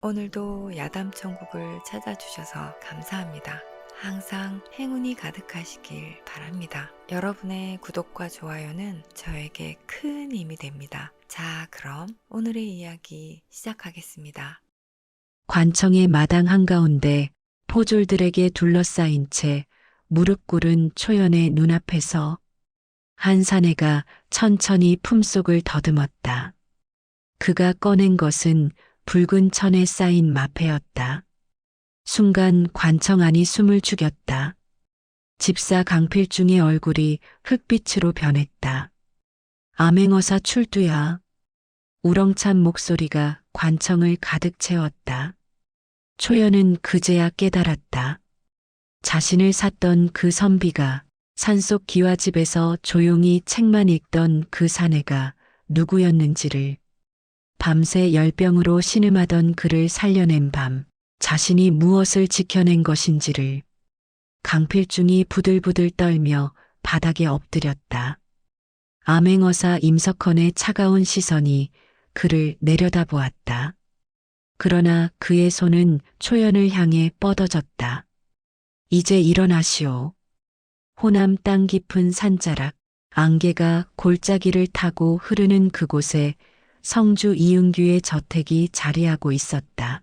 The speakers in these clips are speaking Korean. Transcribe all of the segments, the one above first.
오늘도 야담천국을 찾아주셔서 감사합니다. 항상 행운이 가득하시길 바랍니다. 여러분의 구독과 좋아요는 저에게 큰 힘이 됩니다. 자, 그럼 오늘의 이야기 시작하겠습니다. 관청의 마당 한가운데 포졸들에게 둘러싸인 채 무릎 꿇은 초연의 눈앞에서 한 사내가 천천히 품속을 더듬었다. 그가 꺼낸 것은 붉은 천에 쌓인 마패였다. 순간 관청 안이 숨을 죽였다. 집사 강필중의 얼굴이 흙빛으로 변했다. 암행어사 출두야. 우렁찬 목소리가 관청을 가득 채웠다. 초연은 그제야 깨달았다. 자신을 샀던 그 선비가 산속 기와집에서 조용히 책만 읽던 그 사내가 누구였는지를, 밤새 열병으로 신음하던 그를 살려낸 밤, 자신이 무엇을 지켜낸 것인지를. 강필중이 부들부들 떨며 바닥에 엎드렸다. 암행어사 임석헌의 차가운 시선이 그를 내려다보았다. 그러나 그의 손은 초연을 향해 뻗어졌다. 이제 일어나시오. 호남 땅 깊은 산자락, 안개가 골짜기를 타고 흐르는 그곳에 성주 이은규의 저택이 자리하고 있었다.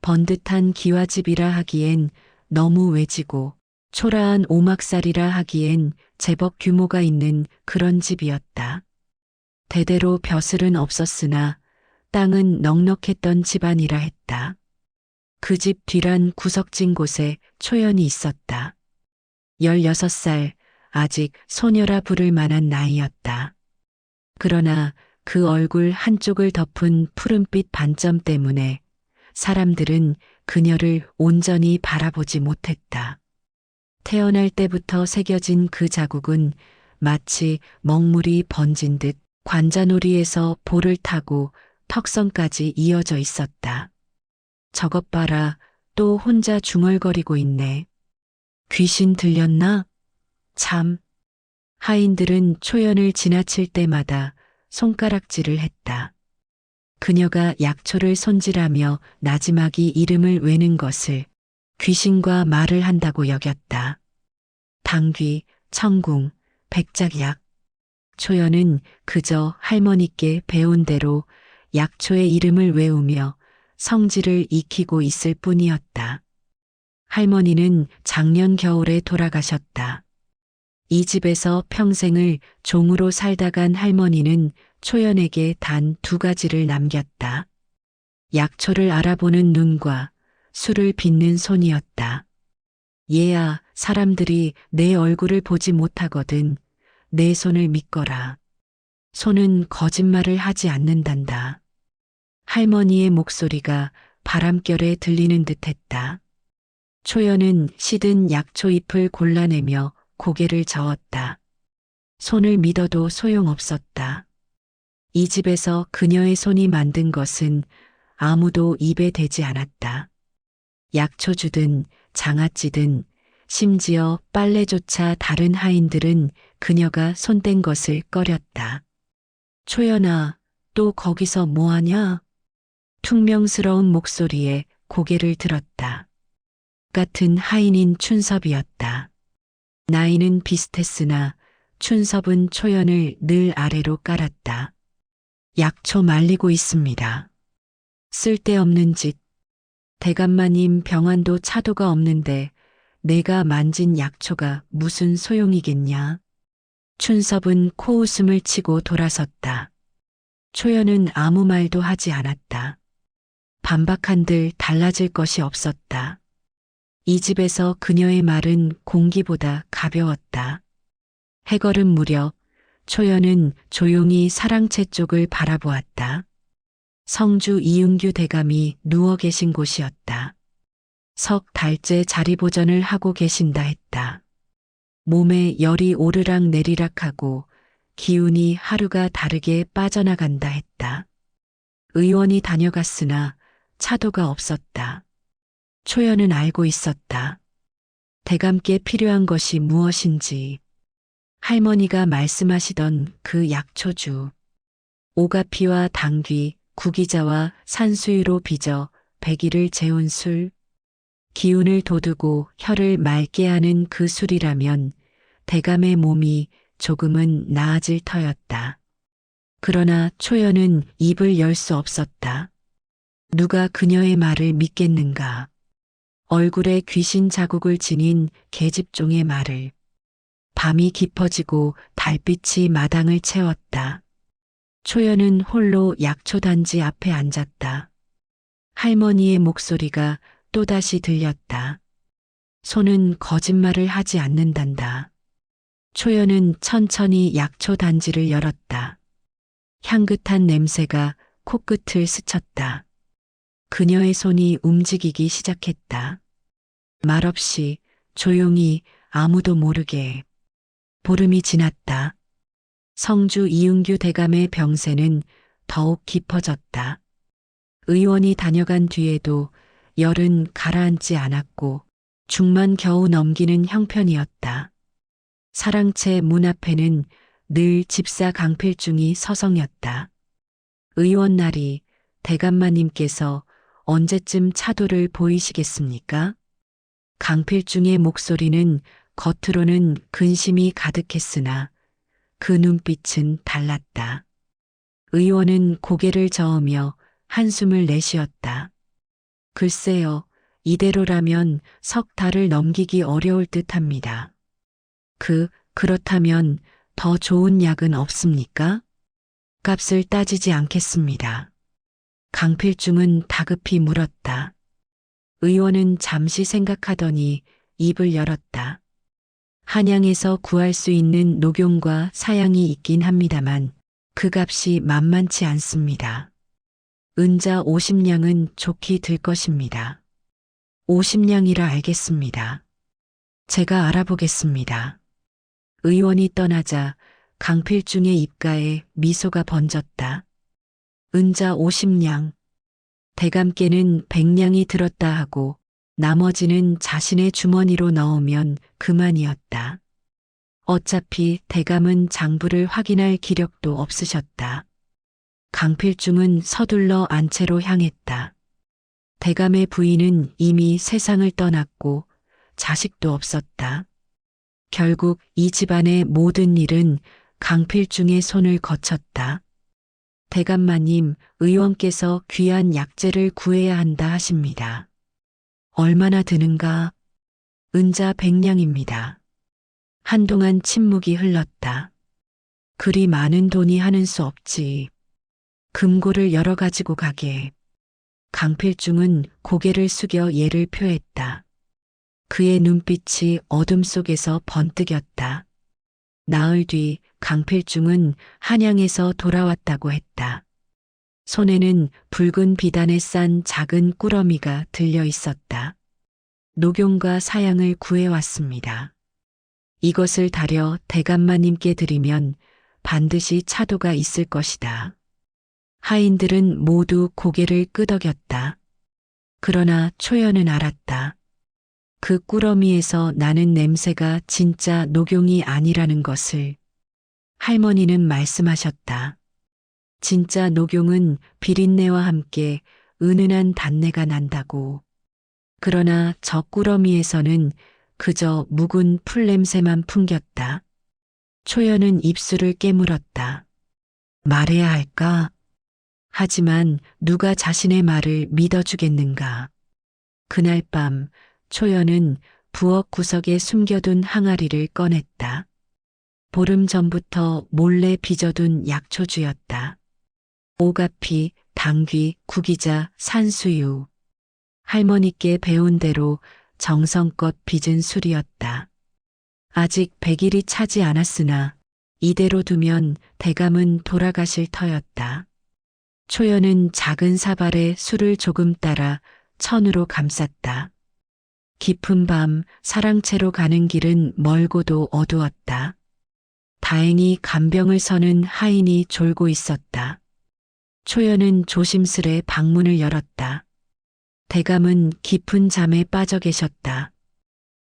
번듯한 기와집이라 하기엔 너무 외지고 초라한 오막살이라 하기엔 제법 규모가 있는 그런 집이었다. 대대로 벼슬은 없었으나 땅은 넉넉했던 집안이라 했다. 그 집 뒤란 구석진 곳에 초연이 있었다. 16살, 아직 소녀라 부를 만한 나이였다. 그러나 그 얼굴 한쪽을 덮은 푸른빛 반점 때문에 사람들은 그녀를 온전히 바라보지 못했다. 태어날 때부터 새겨진 그 자국은 마치 먹물이 번진 듯 관자놀이에서 볼을 타고 턱선까지 이어져 있었다. 저것 봐라, 또 혼자 중얼거리고 있네. 귀신 들렸나? 참. 하인들은 초연을 지나칠 때마다 손가락질을 했다. 그녀가 약초를 손질하며 나지막이 이름을 외는 것을 귀신과 말을 한다고 여겼다. 당귀, 청궁, 백작약. 초연은 그저 할머니께 배운 대로 약초의 이름을 외우며 성질을 익히고 있을 뿐이었다. 할머니는 작년 겨울에 돌아가셨다. 이 집에서 평생을 종으로 살다 간 할머니는 초연에게 단 2가지를 남겼다. 약초를 알아보는 눈과 술을 빚는 손이었다. 얘야, 사람들이 내 얼굴을 보지 못하거든. 내 손을 믿거라. 손은 거짓말을 하지 않는단다. 할머니의 목소리가 바람결에 들리는 듯했다. 초연은 시든 약초 잎을 골라내며 고개를 저었다. 손을 믿어도 소용없었다. 이 집에서 그녀의 손이 만든 것은 아무도 입에 대지 않았다. 약초주든 장아찌든 심지어 빨래조차 다른 하인들은 그녀가 손댄 것을 꺼렸다. 초연아, 또 거기서 뭐하냐? 퉁명스러운 목소리에 고개를 들었다. 같은 하인인 춘섭이었다. 나이는 비슷했으나 춘섭은 초연을 늘 아래로 깔았다. 약초 말리고 있습니다. 쓸데없는 짓. 대감마님 병환도 차도가 없는데 내가 만진 약초가 무슨 소용이겠냐. 춘섭은 코웃음을 치고 돌아섰다. 초연은 아무 말도 하지 않았다. 반박한들 달라질 것이 없었다. 이 집에서 그녀의 말은 공기보다 가벼웠다. 해걸음 무렵 초연은 조용히 사랑채 쪽을 바라보았다. 성주 이은규 대감이 누워 계신 곳이었다. 석 달째 자리보전을 하고 계신다 했다. 몸에 열이 오르락 내리락하고 기운이 하루가 다르게 빠져나간다 했다. 의원이 다녀갔으나 차도가 없었다. 초연은 알고 있었다. 대감께 필요한 것이 무엇인지. 할머니가 말씀하시던 그 약초주. 오가피와 당귀, 구기자와 산수유로 빚어 100일을 재운 술, 기운을 돋우고 혀를 맑게 하는 그 술이라면 대감의 몸이 조금은 나아질 터였다. 그러나 초연은 입을 열 수 없었다. 누가 그녀의 말을 믿겠는가? 얼굴에 귀신 자국을 지닌 계집종의 말을. 밤이 깊어지고 달빛이 마당을 채웠다. 초연은 홀로 약초단지 앞에 앉았다. 할머니의 목소리가 또다시 들렸다. 손은 거짓말을 하지 않는단다. 초연은 천천히 약초단지를 열었다. 향긋한 냄새가 코끝을 스쳤다. 그녀의 손이 움직이기 시작했다. 말없이 조용히 아무도 모르게. 보름이 지났다. 성주 이은규 대감의 병세는 더욱 깊어졌다. 의원이 다녀간 뒤에도 열은 가라앉지 않았고 중만 겨우 넘기는 형편이었다. 사랑채 문 앞에는 늘 집사 강필중이 서성였다. 의원날이 대감마님께서 언제쯤 차도를 보이시겠습니까? 강필중의 목소리는 겉으로는 근심이 가득했으나 그 눈빛은 달랐다. 의원은 고개를 저으며 한숨을 내쉬었다. 글쎄요, 이대로라면 석 달을 넘기기 어려울 듯합니다. 그렇다면 더 좋은 약은 없습니까? 값을 따지지 않겠습니다. 강필중은 다급히 물었다. 의원은 잠시 생각하더니 입을 열었다. 한양에서 구할 수 있는 녹용과 사양이 있긴 합니다만 그 값이 만만치 않습니다. 은자 50냥은 좋게 들 것입니다. 50냥이라 알겠습니다. 제가 알아보겠습니다. 의원이 떠나자 강필중의 입가에 미소가 번졌다. 은자 50냥. 대감께는 100냥이 들었다 하고 나머지는 자신의 주머니로 넣으면 그만이었다. 어차피 대감은 장부를 확인할 기력도 없으셨다. 강필중은 서둘러 안채로 향했다. 대감의 부인은 이미 세상을 떠났고 자식도 없었다. 결국 이 집안의 모든 일은 강필중의 손을 거쳤다. 대감마님, 의원께서 귀한 약재를 구해야 한다 하십니다. 얼마나 드는가? 은자 100냥입니다. 한동안 침묵이 흘렀다. 그리 많은 돈이 하는 수 없지. 금고를 열어 가지고 가게. 강필중은 고개를 숙여 예를 표했다. 그의 눈빛이 어둠 속에서 번뜩였다. 나흘 뒤 강필중은 한양에서 돌아왔다고 했다. 손에는 붉은 비단에 싼 작은 꾸러미가 들려 있었다. 녹용과 사양을 구해왔습니다. 이것을 다려 대감마님께 드리면 반드시 차도가 있을 것이다. 하인들은 모두 고개를 끄덕였다. 그러나 초연은 알았다. 그 꾸러미에서 나는 냄새가 진짜 녹용이 아니라는 것을. 할머니는 말씀하셨다. 진짜 녹용은 비린내와 함께 은은한 단내가 난다고. 그러나 저 꾸러미에서는 그저 묵은 풀냄새만 풍겼다. 초연은 입술을 깨물었다. 말해야 할까? 하지만 누가 자신의 말을 믿어주겠는가? 그날 밤 초연은 부엌 구석에 숨겨둔 항아리를 꺼냈다. 보름 전부터 몰래 빚어둔 약초주였다. 오가피, 당귀, 구기자, 산수유. 할머니께 배운 대로 정성껏 빚은 술이었다. 아직 100일이 차지 않았으나 이대로 두면 대감은 돌아가실 터였다. 초연은 작은 사발에 술을 조금 따라 천으로 감쌌다. 깊은 밤 사랑채로 가는 길은 멀고도 어두웠다. 다행히 간병을 서는 하인이 졸고 있었다. 초연은 조심스레 방문을 열었다. 대감은 깊은 잠에 빠져 계셨다.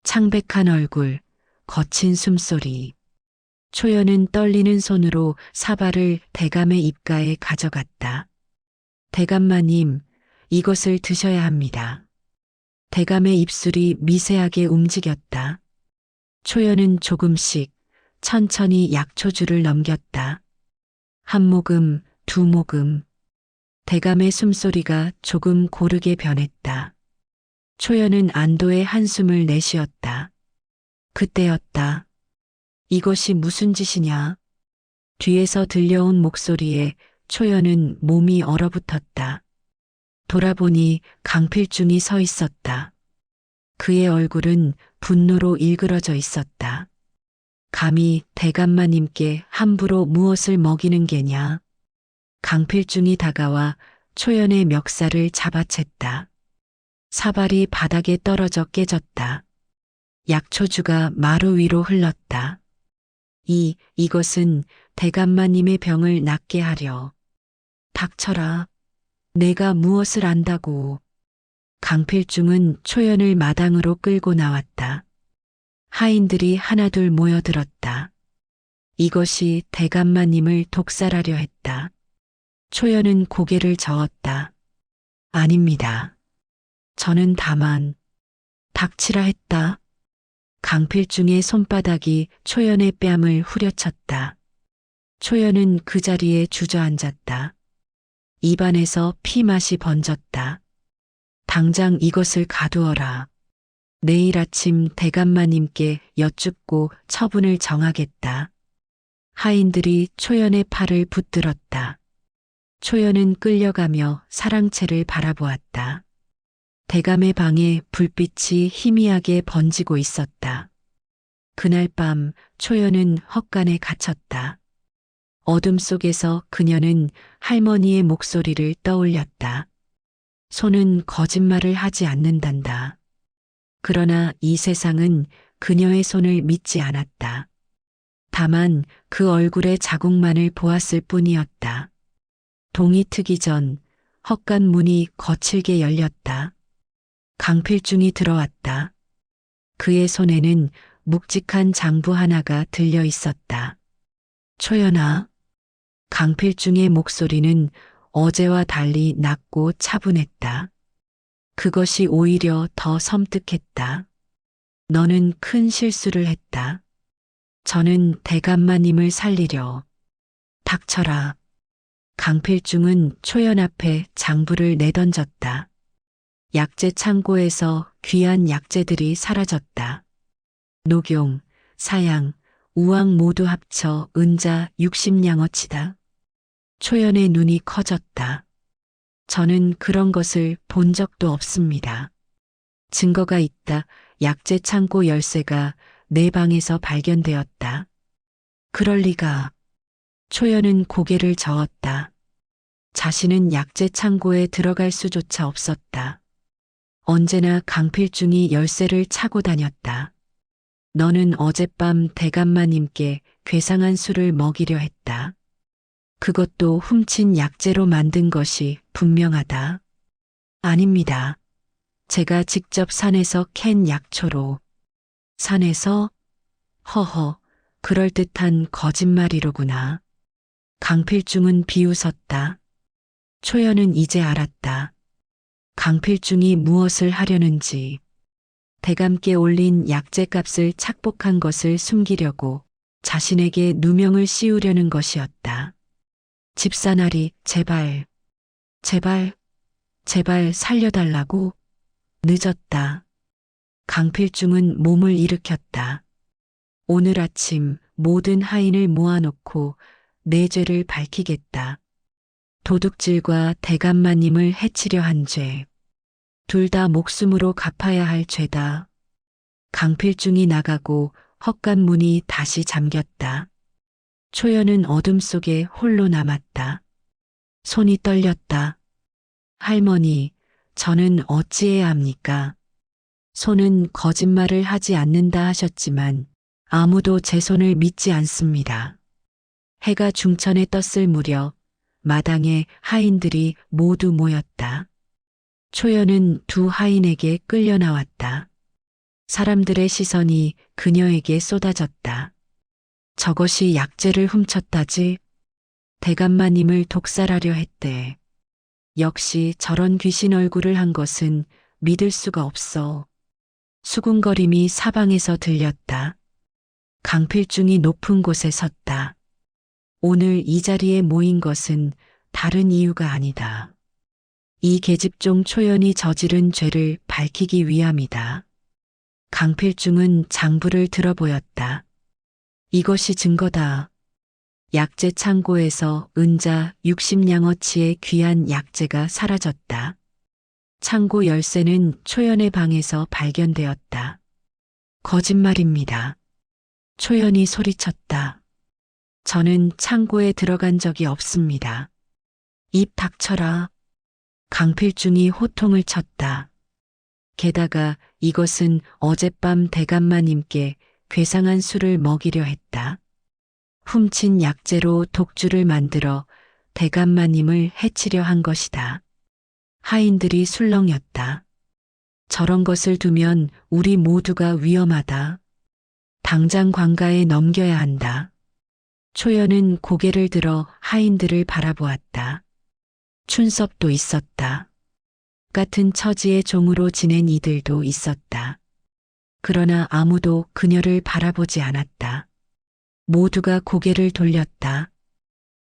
창백한 얼굴, 거친 숨소리. 초연은 떨리는 손으로 사발을 대감의 입가에 가져갔다. 대감마님, 이것을 드셔야 합니다. 대감의 입술이 미세하게 움직였다. 초연은 조금씩 천천히 약초주를 넘겼다. 한 모금, 두 모금. 대감의 숨소리가 조금 고르게 변했다. 초연은 안도의 한숨을 내쉬었다. 그때였다. 이것이 무슨 짓이냐? 뒤에서 들려온 목소리에 초연은 몸이 얼어붙었다. 돌아보니 강필중이 서 있었다. 그의 얼굴은 분노로 일그러져 있었다. 감히 대감마님께 함부로 무엇을 먹이는 게냐? 강필중이 다가와 초연의 멱살을 잡아챘다. 사발이 바닥에 떨어져 깨졌다. 약초주가 마루 위로 흘렀다. 이것은 대감마님의 병을 낫게 하려. 닥쳐라. 내가 무엇을 안다고. 강필중은 초연을 마당으로 끌고 나왔다. 하인들이 하나둘 모여들었다. 이것이 대감마님을 독살하려 했다. 초연은 고개를 저었다. 아닙니다. 저는 다만 닥치라 했다. 강필중의 손바닥이 초연의 뺨을 후려쳤다. 초연은 그 자리에 주저앉았다. 입안에서 피맛이 번졌다. 당장 이것을 가두어라. 내일 아침 대감마님께 여쭙고 처분을 정하겠다. 하인들이 초연의 팔을 붙들었다. 초연은 끌려가며 사랑채를 바라보았다. 대감의 방에 불빛이 희미하게 번지고 있었다. 그날 밤 초연은 헛간에 갇혔다. 어둠 속에서 그녀는 할머니의 목소리를 떠올렸다. 손은 거짓말을 하지 않는단다. 그러나 이 세상은 그녀의 손을 믿지 않았다. 다만 그 얼굴의 자국만을 보았을 뿐이었다. 동이 트기 전 헛간 문이 거칠게 열렸다. 강필중이 들어왔다. 그의 손에는 묵직한 장부 하나가 들려 있었다. 초연아. 강필중의 목소리는 어제와 달리 낮고 차분했다. 그것이 오히려 더 섬뜩했다. 너는 큰 실수를 했다. 저는 대감마님을 살리려. 닥쳐라. 강필중은 초연 앞에 장부를 내던졌다. 약재 창고에서 귀한 약재들이 사라졌다. 녹용, 사양, 우왕 모두 합쳐 은자 60냥어치다. 초연의 눈이 커졌다. 저는 그런 것을 본 적도 없습니다. 증거가 있다. 약재 창고 열쇠가 내 방에서 발견되었다. 그럴 리가. 초연은 고개를 저었다. 자신은 약재 창고에 들어갈 수조차 없었다. 언제나 강필중이 열쇠를 차고 다녔다. 너는 어젯밤 대감마님께 괴상한 술을 먹이려 했다. 그것도 훔친 약재로 만든 것이 분명하다. 아닙니다. 제가 직접 산에서 캔 약초로. 산에서? 허허, 그럴듯한 거짓말이로구나. 강필중은 비웃었다. 초연은 이제 알았다. 강필중이 무엇을 하려는지. 대감께 올린 약재값을 착복한 것을 숨기려고 자신에게 누명을 씌우려는 것이었다. 집사나리, 제발, 제발, 제발 살려달라고. 늦었다. 강필중은 몸을 일으켰다. 오늘 아침 모든 하인을 모아놓고 내 죄를 밝히겠다. 도둑질과 대감마님을 해치려 한 죄. 둘 다 목숨으로 갚아야 할 죄다. 강필중이 나가고 헛간 문이 다시 잠겼다. 초연은 어둠 속에 홀로 남았다. 손이 떨렸다. 할머니, 저는 어찌해야 합니까? 손은 거짓말을 하지 않는다 하셨지만 아무도 제 손을 믿지 않습니다. 해가 중천에 떴을 무렵 마당에 하인들이 모두 모였다. 초연은 두 하인에게 끌려 나왔다. 사람들의 시선이 그녀에게 쏟아졌다. 저것이 약재를 훔쳤다지? 대감마님을 독살하려 했대. 역시 저런 귀신 얼굴을 한 것은 믿을 수가 없어. 수군거림이 사방에서 들렸다. 강필중이 높은 곳에 섰다. 오늘 이 자리에 모인 것은 다른 이유가 아니다. 이 계집종 초연이 저지른 죄를 밝히기 위함이다. 강필중은 장부를 들어보였다. 이것이 증거다. 약재 창고에서 은자 60냥어치의 귀한 약재가 사라졌다. 창고 열쇠는 초연의 방에서 발견되었다. 거짓말입니다. 초연이 소리쳤다. 저는 창고에 들어간 적이 없습니다. 입 닥쳐라. 강필중이 호통을 쳤다. 게다가 이것은 어젯밤 대감마님께 괴상한 술을 먹이려 했다. 훔친 약재로 독주를 만들어 대감마님을 해치려 한 것이다. 하인들이 술렁였다. 저런 것을 두면 우리 모두가 위험하다. 당장 관가에 넘겨야 한다. 초연은 고개를 들어 하인들을 바라보았다. 춘섭도 있었다. 같은 처지의 종으로 지낸 이들도 있었다. 그러나 아무도 그녀를 바라보지 않았다. 모두가 고개를 돌렸다.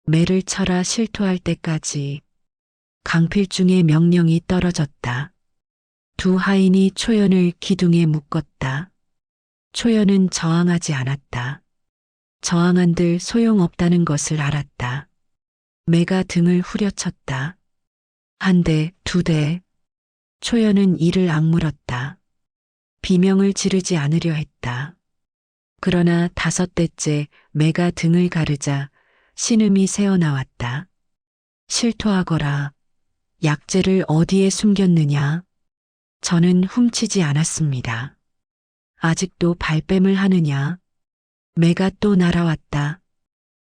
매를 쳐라 실토할 때까지. 강필중의 명령이 떨어졌다. 두 하인이 초연을 기둥에 묶었다. 초연은 저항하지 않았다. 저항한들 소용없다는 것을 알았다. 매가 등을 후려쳤다. 한 대, 두 대. 초연은 이를 악물었다. 비명을 지르지 않으려 했다. 그러나 다섯 대째 매가 등을 가르자 신음이 새어나왔다. 실토하거라. 약재를 어디에 숨겼느냐? 저는 훔치지 않았습니다. 아직도 발뺌을 하느냐? 매가 또 날아왔다.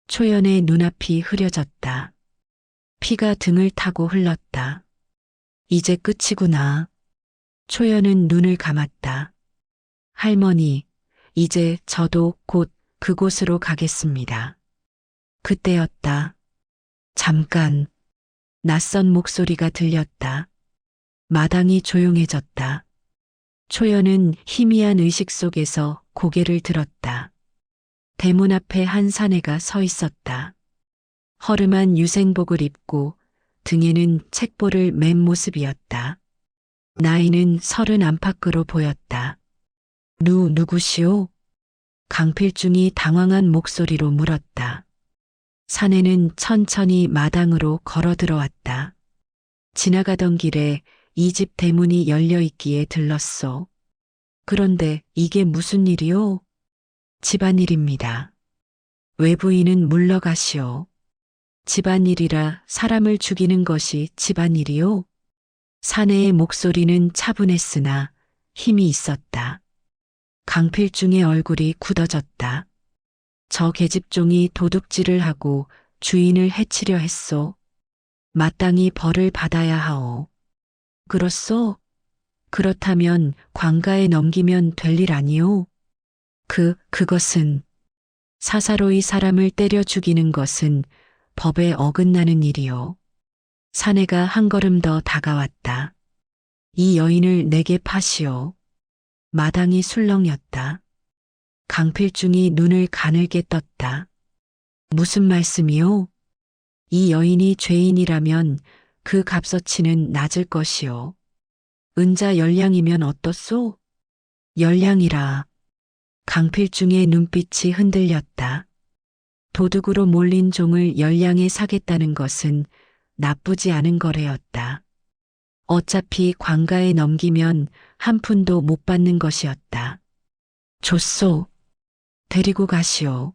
초연의 눈앞이 흐려졌다. 피가 등을 타고 흘렀다. 이제 끝이구나. 초연은 눈을 감았다. 할머니, 이제 저도 곧 그곳으로 가겠습니다. 그때였다. 잠깐. 낯선 목소리가 들렸다. 마당이 조용해졌다. 초연은 희미한 의식 속에서 고개를 들었다. 대문 앞에 한 사내가 서 있었다. 허름한 유생복을 입고 등에는 책보를 맨 모습이었다. 나이는 30 안팎으로 보였다. 누구시오? 강필중이 당황한 목소리로 물었다. 사내는 천천히 마당으로 걸어 들어왔다. 지나가던 길에 이 집 대문이 열려 있기에 들렀소. 그런데 이게 무슨 일이오? 집안일입니다. 외부인은 물러가시오. 집안일이라 사람을 죽이는 것이 집안일이오? 사내의 목소리는 차분했으나 힘이 있었다. 강필중의 얼굴이 굳어졌다. 저 계집종이 도둑질을 하고 주인을 해치려 했소. 마땅히 벌을 받아야 하오. 그렇소? 그렇다면 관가에 넘기면 될 일 아니오? 그것은 사사로이 사람을 때려 죽이는 것은 법에 어긋나는 일이오. 사내가 한 걸음 더 다가왔다. 이 여인을 내게 파시오. 마당이 술렁였다. 강필중이 눈을 가늘게 떴다. 무슨 말씀이오? 이 여인이 죄인이라면 그 값어치는 낮을 것이오. 은자 열량이면 어떻소? 열량이라. 강필중의 눈빛이 흔들렸다. 도둑으로 몰린 종을 열량에 사겠다는 것은 나쁘지 않은 거래였다. 어차피 관가에 넘기면 한 푼도 못 받는 것이었다. 좋소. 데리고 가시오.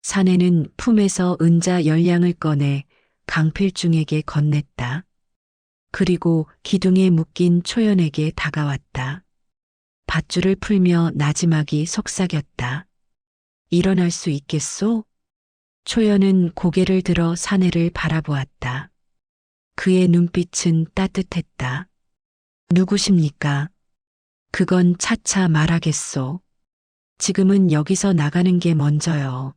사내는 품에서 은자 열량을 꺼내 강필중에게 건넸다. 그리고 기둥에 묶인 초연에게 다가왔다. 밧줄을 풀며 나지막이 속삭였다. 일어날 수 있겠소? 초연은 고개를 들어 사내를 바라보았다. 그의 눈빛은 따뜻했다. 누구십니까? 그건 차차 말하겠소. 지금은 여기서 나가는 게 먼저요.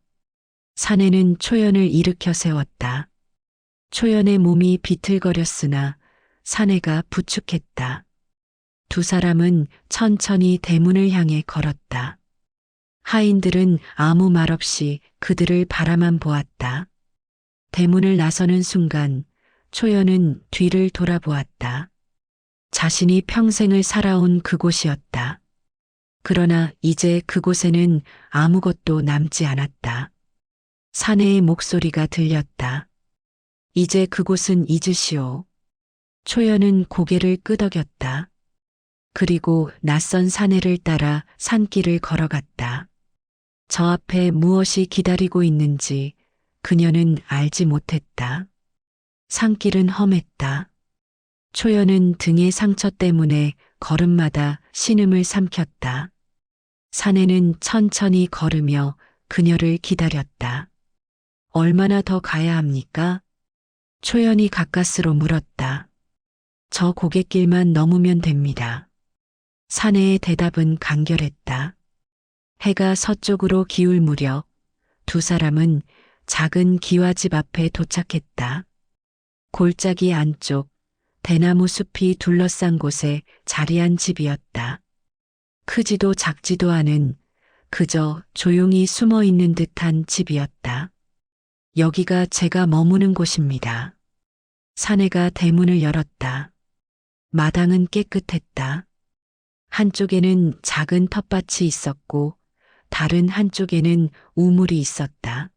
사내는 초연을 일으켜 세웠다. 초연의 몸이 비틀거렸으나 사내가 부축했다. 두 사람은 천천히 대문을 향해 걸었다. 하인들은 아무 말 없이 그들을 바라만 보았다. 대문을 나서는 순간 초연은 뒤를 돌아보았다. 자신이 평생을 살아온 그곳이었다. 그러나 이제 그곳에는 아무것도 남지 않았다. 사내의 목소리가 들렸다. 이제 그곳은 잊으시오. 초연은 고개를 끄덕였다. 그리고 낯선 사내를 따라 산길을 걸어갔다. 저 앞에 무엇이 기다리고 있는지 그녀는 알지 못했다. 산길은 험했다. 초연은 등의 상처 때문에 걸음마다 신음을 삼켰다. 사내는 천천히 걸으며 그녀를 기다렸다. 얼마나 더 가야 합니까? 초연이 가까스로 물었다. 저 고갯길만 넘으면 됩니다. 사내의 대답은 간결했다. 해가 서쪽으로 기울 무렵 두 사람은 작은 기와집 앞에 도착했다. 골짜기 안쪽 대나무 숲이 둘러싼 곳에 자리한 집이었다. 크지도 작지도 않은 그저 조용히 숨어 있는 듯한 집이었다. 여기가 제가 머무는 곳입니다. 사내가 대문을 열었다. 마당은 깨끗했다. 한쪽에는 작은 텃밭이 있었고 다른 한쪽에는 우물이 있었다.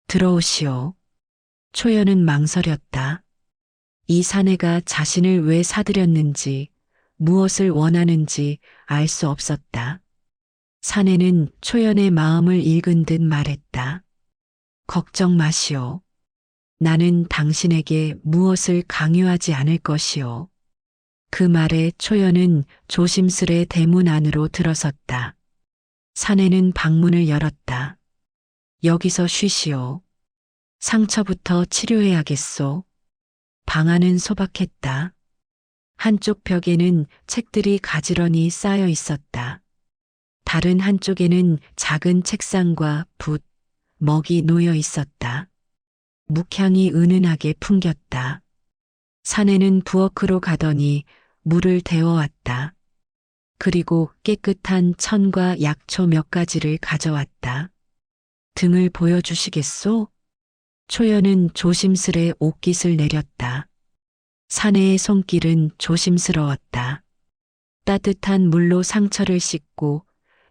들어오시오. 초연은 망설였다. 이 사내가 자신을 왜 사들였는지, 무엇을 원하는지 알 수 없었다. 사내는 초연의 마음을 읽은 듯 말했다. 걱정 마시오. 나는 당신에게 무엇을 강요하지 않을 것이오. 그 말에 초연은 조심스레 대문 안으로 들어섰다. 사내는 방문을 열었다. 여기서 쉬시오. 상처부터 치료해야겠소. 방 안은 소박했다. 한쪽 벽에는 책들이 가지런히 쌓여 있었다. 다른 한쪽에는 작은 책상과 붓, 먹이 놓여 있었다. 묵향이 은은하게 풍겼다. 사내는 부엌으로 가더니 물을 데워왔다. 그리고 깨끗한 천과 약초 몇 가지를 가져왔다. 등을 보여주시겠소? 초연은 조심스레 옷깃을 내렸다. 사내의 손길은 조심스러웠다. 따뜻한 물로 상처를 씻고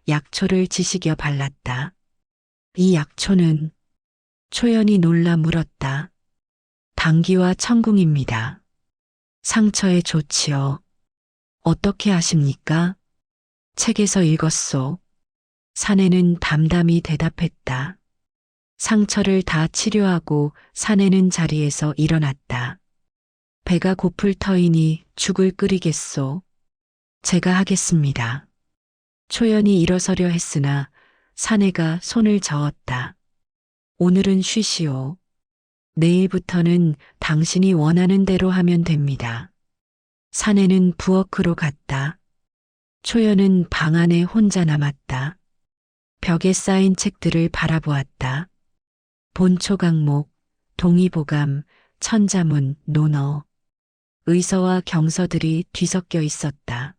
약초를 지식여 발랐다. 이 약초는? 초연이 놀라 물었다. 당귀와 천궁입니다. 상처에 좋지요. 어떻게 아십니까? 책에서 읽었소. 사내는 담담히 대답했다. 상처를 다 치료하고 사내는 자리에서 일어났다. 배가 고플 터이니 죽을 끓이겠소. 제가 하겠습니다. 초연이 일어서려 했으나 사내가 손을 저었다. 오늘은 쉬시오. 내일부터는 당신이 원하는 대로 하면 됩니다. 사내는 부엌으로 갔다. 초연은 방 안에 혼자 남았다. 벽에 쌓인 책들을 바라보았다. 본초강목, 동의보감, 천자문, 논어, 의서와 경서들이 뒤섞여 있었다.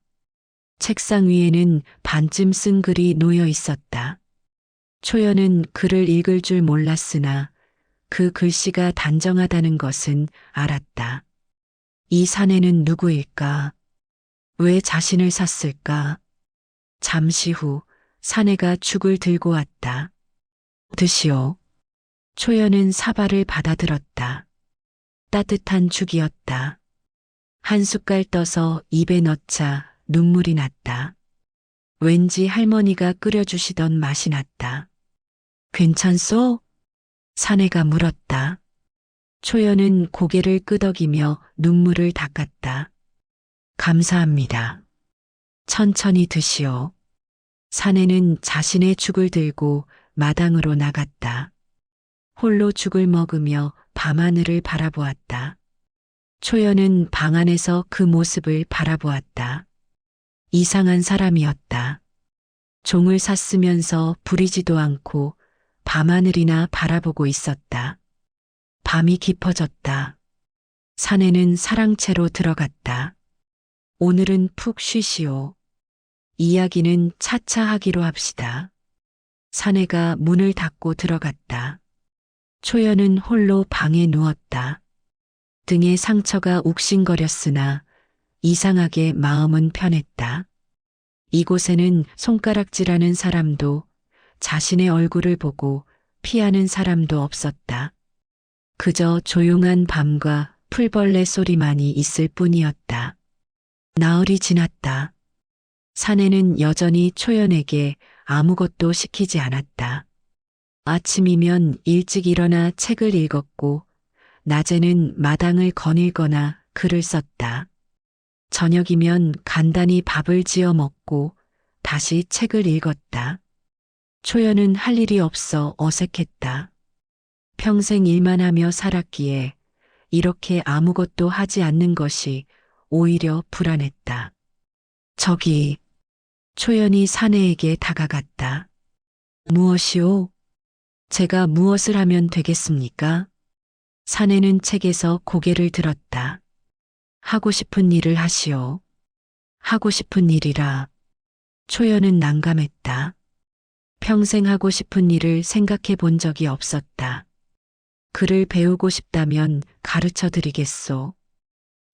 책상 위에는 반쯤 쓴 글이 놓여 있었다. 초연은 글을 읽을 줄 몰랐으나 그 글씨가 단정하다는 것은 알았다. 이 사내는 누구일까? 왜 자신을 샀을까? 잠시 후 사내가 죽을 들고 왔다. 드시오. 초연은 사발을 받아들었다. 따뜻한 죽이었다. 한 숟갈 떠서 입에 넣자 눈물이 났다. 왠지 할머니가 끓여주시던 맛이 났다. 괜찮소? 사내가 물었다. 초연은 고개를 끄덕이며 눈물을 닦았다. 감사합니다. 천천히 드시오. 사내는 자신의 죽을 들고 마당으로 나갔다. 홀로 죽을 먹으며 밤하늘을 바라보았다. 초연은 방 안에서 그 모습을 바라보았다. 이상한 사람이었다. 종을 샀으면서 부리지도 않고 밤하늘이나 바라보고 있었다. 밤이 깊어졌다. 사내는 사랑채로 들어갔다. 오늘은 푹 쉬시오. 이야기는 차차 하기로 합시다. 사내가 문을 닫고 들어갔다. 초연은 홀로 방에 누웠다. 등에 상처가 욱신거렸으나 이상하게 마음은 편했다. 이곳에는 손가락질하는 사람도 자신의 얼굴을 보고 피하는 사람도 없었다. 그저 조용한 밤과 풀벌레 소리만이 있을 뿐이었다. 나흘이 지났다. 사내는 여전히 초연에게 아무것도 시키지 않았다. 아침이면 일찍 일어나 책을 읽었고, 낮에는 마당을 거닐거나 글을 썼다. 저녁이면 간단히 밥을 지어 먹고 다시 책을 읽었다. 초연은 할 일이 없어 어색했다. 평생 일만 하며 살았기에 이렇게 아무것도 하지 않는 것이 오히려 불안했다. 저기, 초연이 사내에게 다가갔다. 무엇이오? 제가 무엇을 하면 되겠습니까? 사내는 책에서 고개를 들었다. 하고 싶은 일을 하시오. 하고 싶은 일이라. 초연은 난감했다. 평생 하고 싶은 일을 생각해 본 적이 없었다. 글을 배우고 싶다면 가르쳐 드리겠소.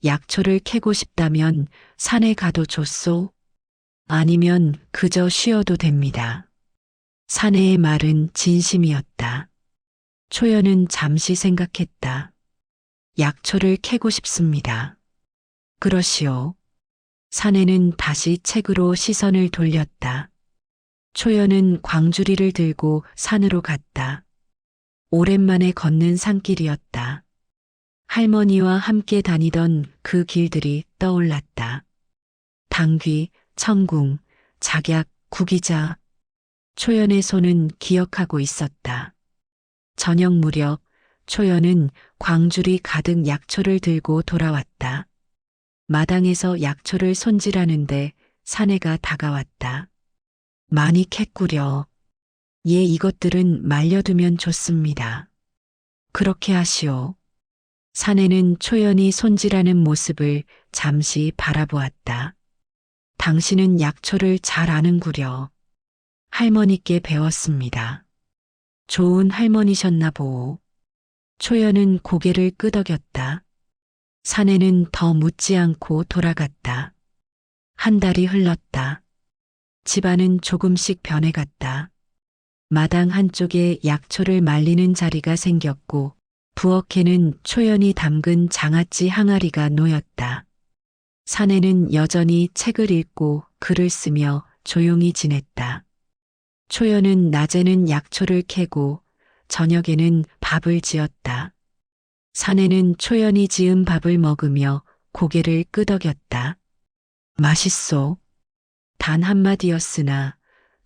약초를 캐고 싶다면 산에 가도 좋소. 아니면 그저 쉬어도 됩니다. 사내의 말은 진심이었다. 초연은 잠시 생각했다. 약초를 캐고 싶습니다. 그러시오. 사내는 다시 책으로 시선을 돌렸다. 초연은 광주리를 들고 산으로 갔다. 오랜만에 걷는 산길이었다. 할머니와 함께 다니던 그 길들이 떠올랐다. 당귀, 청궁, 작약, 구기자. 초연의 손은 기억하고 있었다. 저녁 무렵 초연은 광주리 가득 약초를 들고 돌아왔다. 마당에서 약초를 손질하는데 사내가 다가왔다. 많이 캤구려. 예, 이것들은 말려두면 좋습니다. 그렇게 하시오. 사내는 초연이 손질하는 모습을 잠시 바라보았다. 당신은 약초를 잘 아는구려. 할머니께 배웠습니다. 좋은 할머니셨나 보오. 초연은 고개를 끄덕였다. 사내는 더 묻지 않고 돌아갔다. 한 달이 흘렀다. 집안은 조금씩 변해갔다. 마당 한쪽에 약초를 말리는 자리가 생겼고 부엌에는 초연이 담근 장아찌 항아리가 놓였다. 사내는 여전히 책을 읽고 글을 쓰며 조용히 지냈다. 초연은 낮에는 약초를 캐고 저녁에는 밥을 지었다. 사내는 초연이 지은 밥을 먹으며 고개를 끄덕였다. 맛있소. 단 한마디였으나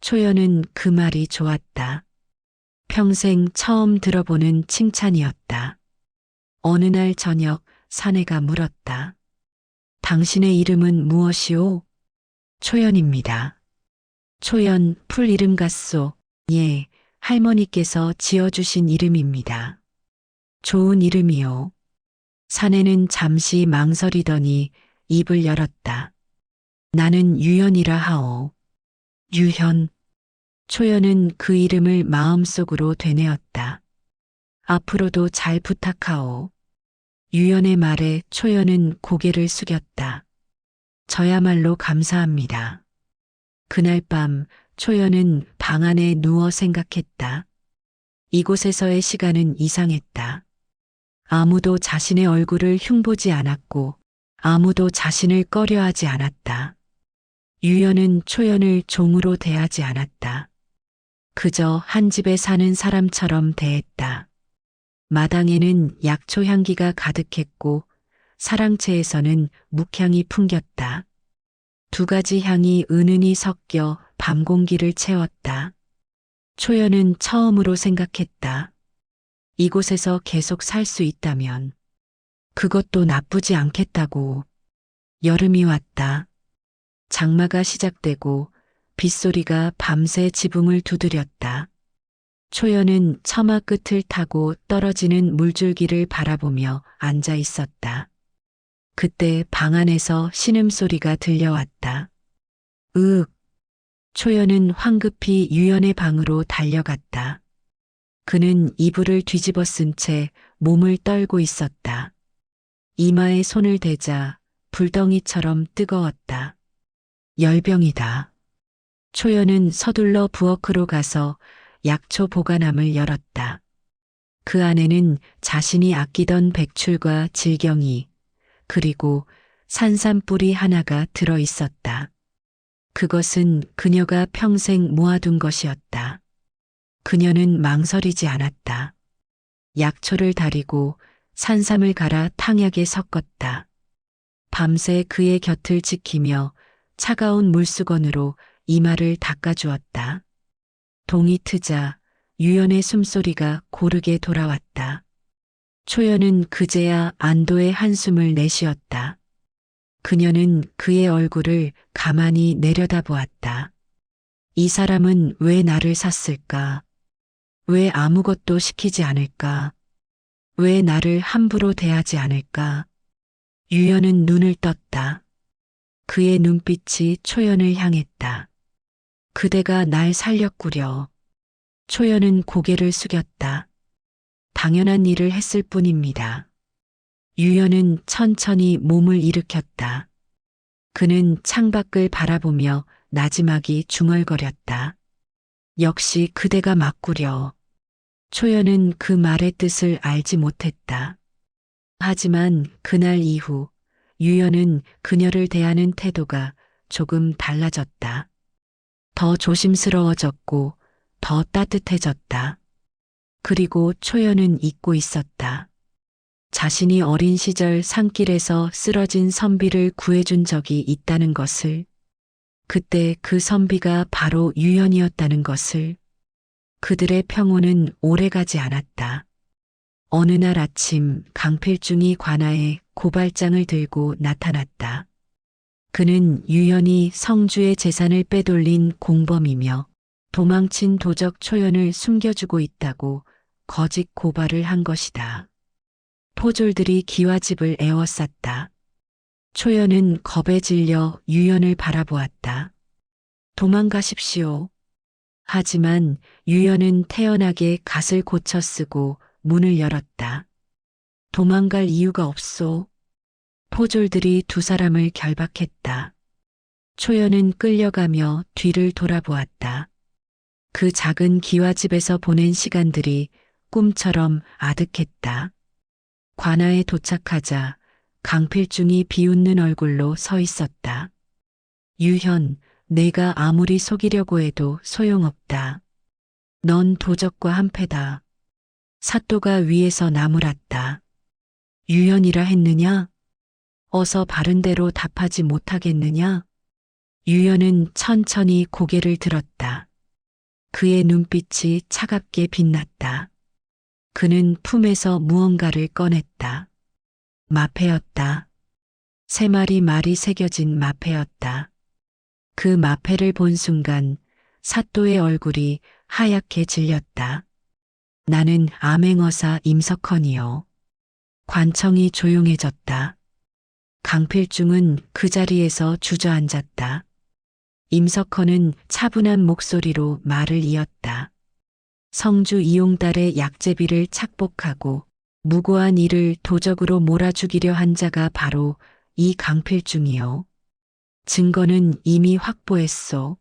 초연은 그 말이 좋았다. 평생 처음 들어보는 칭찬이었다. 어느 날 저녁 사내가 물었다. 당신의 이름은 무엇이오? 초연입니다. 초연, 풀 이름 같소. 예, 할머니께서 지어주신 이름입니다. 좋은 이름이요. 사내는 잠시 망설이더니 입을 열었다. 나는 유연이라 하오. 유연. 초연은 그 이름을 마음속으로 되뇌었다. 앞으로도 잘 부탁하오. 유연의 말에 초연은 고개를 숙였다. 저야말로 감사합니다. 그날 밤 초연은 방 안에 누워 생각했다. 이곳에서의 시간은 이상했다. 아무도 자신의 얼굴을 흉보지 않았고 아무도 자신을 꺼려하지 않았다. 유연은 초연을 종으로 대하지 않았다. 그저 한 집에 사는 사람처럼 대했다. 마당에는 약초 향기가 가득했고 사랑채에서는 묵향이 풍겼다. 두 가지 향이 은은히 섞여 밤 공기를 채웠다. 초연은 처음으로 생각했다. 이곳에서 계속 살 수 있다면 그것도 나쁘지 않겠다고. 여름이 왔다. 장마가 시작되고 빗소리가 밤새 지붕을 두드렸다. 초연은 처마 끝을 타고 떨어지는 물줄기를 바라보며 앉아 있었다. 그때 방 안에서 신음소리가 들려왔다. 으윽. 초연은 황급히 유연의 방으로 달려갔다. 그는 이불을 뒤집어 쓴 채 몸을 떨고 있었다. 이마에 손을 대자 불덩이처럼 뜨거웠다. 열병이다. 초연은 서둘러 부엌으로 가서 약초 보관함을 열었다. 그 안에는 자신이 아끼던 백출과 질경이 그리고 산삼뿌리 하나가 들어 있었다. 그것은 그녀가 평생 모아둔 것이었다. 그녀는 망설이지 않았다. 약초를 다리고 산삼을 갈아 탕약에 섞었다. 밤새 그의 곁을 지키며 차가운 물수건으로 이마를 닦아주었다. 동이 트자 유연의 숨소리가 고르게 돌아왔다. 초연은 그제야 안도의 한숨을 내쉬었다. 그녀는 그의 얼굴을 가만히 내려다보았다. 이 사람은 왜 나를 샀을까? 왜 아무것도 시키지 않을까? 왜 나를 함부로 대하지 않을까? 유연은 눈을 떴다. 그의 눈빛이 초연을 향했다. 그대가 날 살렸구려. 초연은 고개를 숙였다. 당연한 일을 했을 뿐입니다. 유연은 천천히 몸을 일으켰다. 그는 창밖을 바라보며 나지막이 중얼거렸다. 역시 그대가 맞구려. 초연은 그 말의 뜻을 알지 못했다. 하지만 그날 이후 유연은 그녀를 대하는 태도가 조금 달라졌다. 더 조심스러워졌고 더 따뜻해졌다. 그리고 초연은 잊고 있었다. 자신이 어린 시절 산길에서 쓰러진 선비를 구해준 적이 있다는 것을, 그때 그 선비가 바로 유연이었다는 것을. 그들의 평온은 오래가지 않았다. 어느 날 아침 강필중이 관아에 고발장을 들고 나타났다. 그는 유연이 성주의 재산을 빼돌린 공범이며 도망친 도적 초연을 숨겨주고 있다고 거짓 고발을 한 것이다. 포졸들이 기와집을 에워쌌다. 초연은 겁에 질려 유연을 바라보았다. 도망가십시오. 하지만 유연은 태연하게 갓을 고쳐 쓰고 문을 열었다. 도망갈 이유가 없소. 포졸들이 두 사람을 결박했다. 초연은 끌려가며 뒤를 돌아보았다. 그 작은 기와집에서 보낸 시간들이 꿈처럼 아득했다. 관아에 도착하자 강필중이 비웃는 얼굴로 서 있었다. 유현, 내가 아무리 속이려고 해도 소용없다. 넌 도적과 한패다. 사또가 위에서 나무랐다. 유현이라 했느냐? 어서 바른 대로 답하지 못하겠느냐? 유현은 천천히 고개를 들었다. 그의 눈빛이 차갑게 빛났다. 그는 품에서 무언가를 꺼냈다. 마패였다. 세 마리 말이 새겨진 마패였다. 그 마패를 본 순간 사또의 얼굴이 하얗게 질렸다. 나는 암행어사 임석헌이요. 관청이 조용해졌다. 강필중은 그 자리에서 주저앉았다. 임석헌은 차분한 목소리로 말을 이었다. 성주 이용달의 약제비를 착복하고 무고한 이를 도적으로 몰아죽이려 한 자가 바로 이 강필중이요. 증거는 이미 확보했소.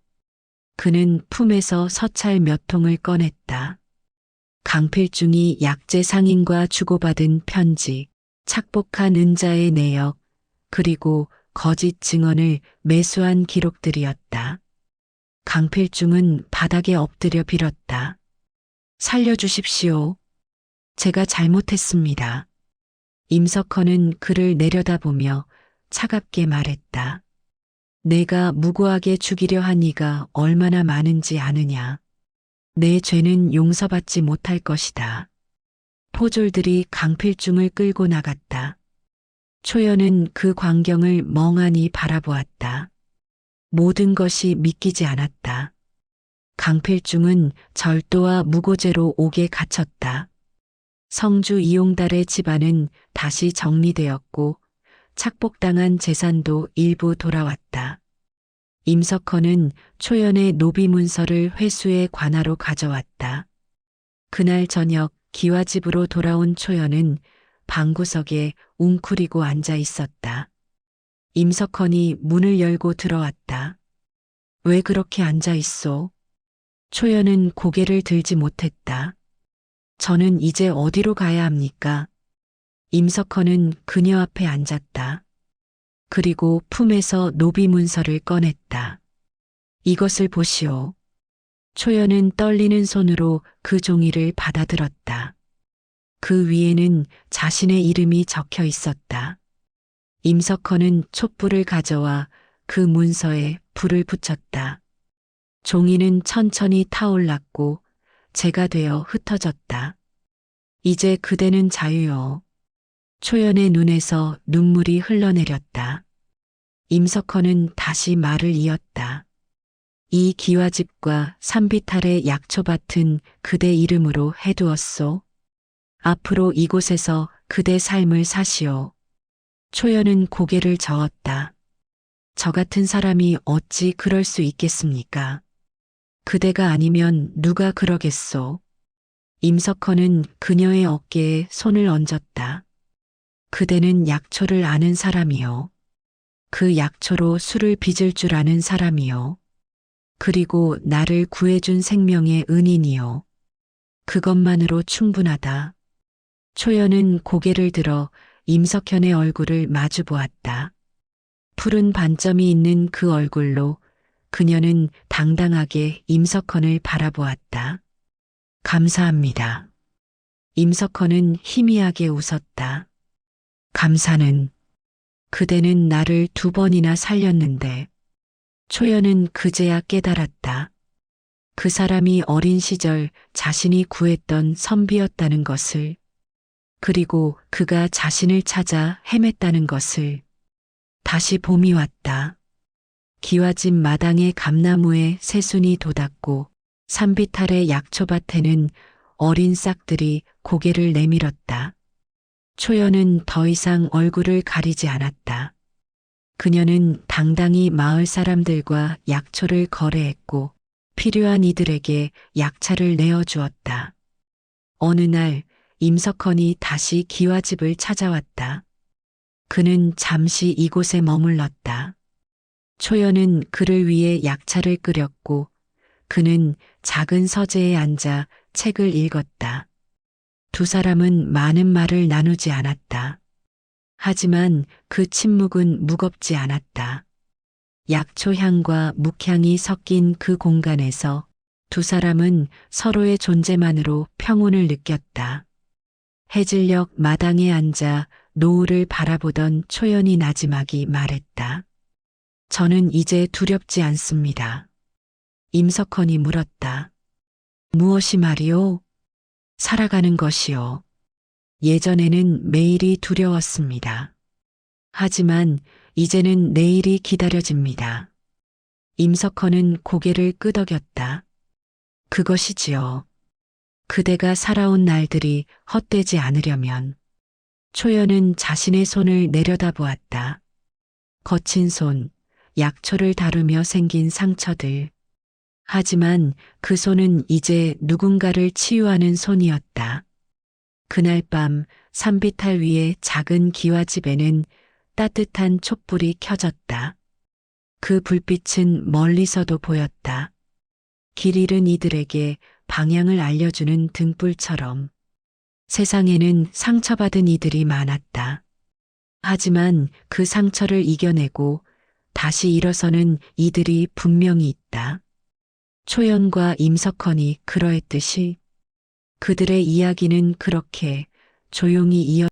그는 품에서 서찰 몇 통을 꺼냈다. 강필중이 약제 상인과 주고받은 편지, 착복한 은자의 내역, 그리고 거짓 증언을 매수한 기록들이었다. 강필중은 바닥에 엎드려 빌었다. 살려주십시오. 제가 잘못했습니다. 임석헌은 그를 내려다보며 차갑게 말했다. 내가 무고하게 죽이려 한 이가 얼마나 많은지 아느냐. 내 죄는 용서받지 못할 것이다. 포졸들이 강필중을 끌고 나갔다. 초연은 그 광경을 멍하니 바라보았다. 모든 것이 믿기지 않았다. 강필중은 절도와 무고죄로 옥에 갇혔다. 성주 이용달의 집안은 다시 정리되었고 착복당한 재산도 일부 돌아왔다. 임석헌은 초연의 노비 문서를 회수해 관하로 가져왔다. 그날 저녁 기와집으로 돌아온 초연은 방구석에 웅크리고 앉아 있었다. 임석헌이 문을 열고 들어왔다. 왜 그렇게 앉아 있소? 초연은 고개를 들지 못했다. 저는 이제 어디로 가야 합니까? 임석헌은 그녀 앞에 앉았다. 그리고 품에서 노비 문서를 꺼냈다. 이것을 보시오. 초연은 떨리는 손으로 그 종이를 받아들었다. 그 위에는 자신의 이름이 적혀 있었다. 임석헌은 촛불을 가져와 그 문서에 불을 붙였다. 종이는 천천히 타올랐고 재가 되어 흩어졌다. 이제 그대는 자유요. 초연의 눈에서 눈물이 흘러내렸다. 임석헌은 다시 말을 이었다. 이 기와집과 산비탈의 약초밭은 그대 이름으로 해두었소. 앞으로 이곳에서 그대 삶을 사시오. 초연은 고개를 저었다. 저 같은 사람이 어찌 그럴 수 있겠습니까? 그대가 아니면 누가 그러겠소? 임석헌은 그녀의 어깨에 손을 얹었다. 그대는 약초를 아는 사람이요. 그 약초로 술을 빚을 줄 아는 사람이요. 그리고 나를 구해준 생명의 은인이요. 그것만으로 충분하다. 초연은 고개를 들어 임석현의 얼굴을 마주 보았다. 푸른 반점이 있는 그 얼굴로 그녀는 당당하게 임석헌을 바라보았다. 감사합니다. 임석헌은 희미하게 웃었다. 감사는 그대는 나를 2번이나 살렸는데. 초연은 그제야 깨달았다. 그 사람이 어린 시절 자신이 구했던 선비였다는 것을, 그리고 그가 자신을 찾아 헤맸다는 것을. 다시 봄이 왔다. 기와집 마당의 감나무에 새순이 돋았고 산비탈의 약초밭에는 어린 싹들이 고개를 내밀었다. 초연은 더 이상 얼굴을 가리지 않았다. 그녀는 당당히 마을 사람들과 약초를 거래했고 필요한 이들에게 약차를 내어주었다. 어느 날 임석헌이 다시 기와집을 찾아왔다. 그는 잠시 이곳에 머물렀다. 초연은 그를 위해 약차를 끓였고 그는 작은 서재에 앉아 책을 읽었다. 두 사람은 많은 말을 나누지 않았다. 하지만 그 침묵은 무겁지 않았다. 약초 향과 묵향이 섞인 그 공간에서 두 사람은 서로의 존재만으로 평온을 느꼈다. 해질녘 마당에 앉아 노을을 바라보던 초연이 나지막이 말했다. 저는 이제 두렵지 않습니다. 임석헌이 물었다. 무엇이 말이오? 살아가는 것이요. 예전에는 매일이 두려웠습니다. 하지만 이제는 내일이 기다려집니다. 임석헌은 고개를 끄덕였다. 그것이지요. 그대가 살아온 날들이 헛되지 않으려면. 초연은 자신의 손을 내려다보았다. 거친 손, 약초를 다루며 생긴 상처들. 하지만 그 손은 이제 누군가를 치유하는 손이었다. 그날 밤 산비탈 위의 작은 기와집에는 따뜻한 촛불이 켜졌다. 그 불빛은 멀리서도 보였다. 길 잃은 이들에게 방향을 알려주는 등불처럼. 세상에는 상처받은 이들이 많았다. 하지만 그 상처를 이겨내고 다시 일어서는 이들이 분명히 있다. 초연과 임석헌이 그러했듯이 그들의 이야기는 그렇게 조용히 이어